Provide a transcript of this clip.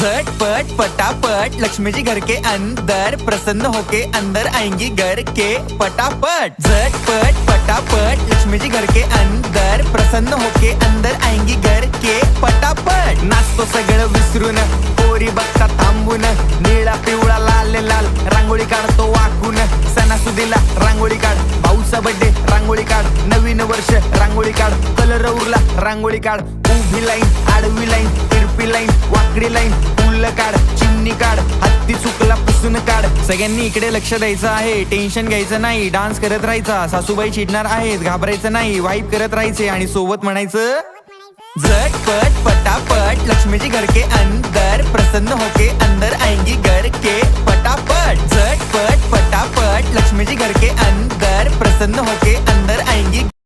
झटपट पटापट लक्ष्मी जी घर के अंदर, प्रसन्न होके अंदर आएंगी घर के पटापट। झटपट पटापट लक्ष्मी जी घर के अंदर, प्रसन्न होके अंदर आएंगी घर के पटापट। नाचतो सगळं विसरून, पोरी बघता थांबून, निळा पिवळा लाल लाल रांगोळी काढतो वाकून। सणासुदीला रांगोळी काढ, भाऊचा बर्थडे रांगोळी काढ, नवीन वर्ष रांगोळी काढ, कलर उरला रांगोळी काढ। उभी लाईन, आडवी लाईन, तिरपी लाईन, वाकडी लाईन, फुल काढ, चिमणी काढ, हत्ती चुकला पुसून काढ। सगळ्यांनी इकडे लक्ष द्यायचं आहे, टेन्शन घ्यायचं नाही, डान्स करत राहायचा। सासूबाई चिडणार आहेत, घाबरायचं नाही, वाईप करत राहायचे आणि सोबत म्हणायचं झटपट पटापट लक्ष्मी जी घर के अंदर, प्रसन्न होके अंदर आएंगी घर के पटापट। झटपट पटापट लक्ष्मी जी घर के अंदर, प्रसन्न होके अंदर आएंगी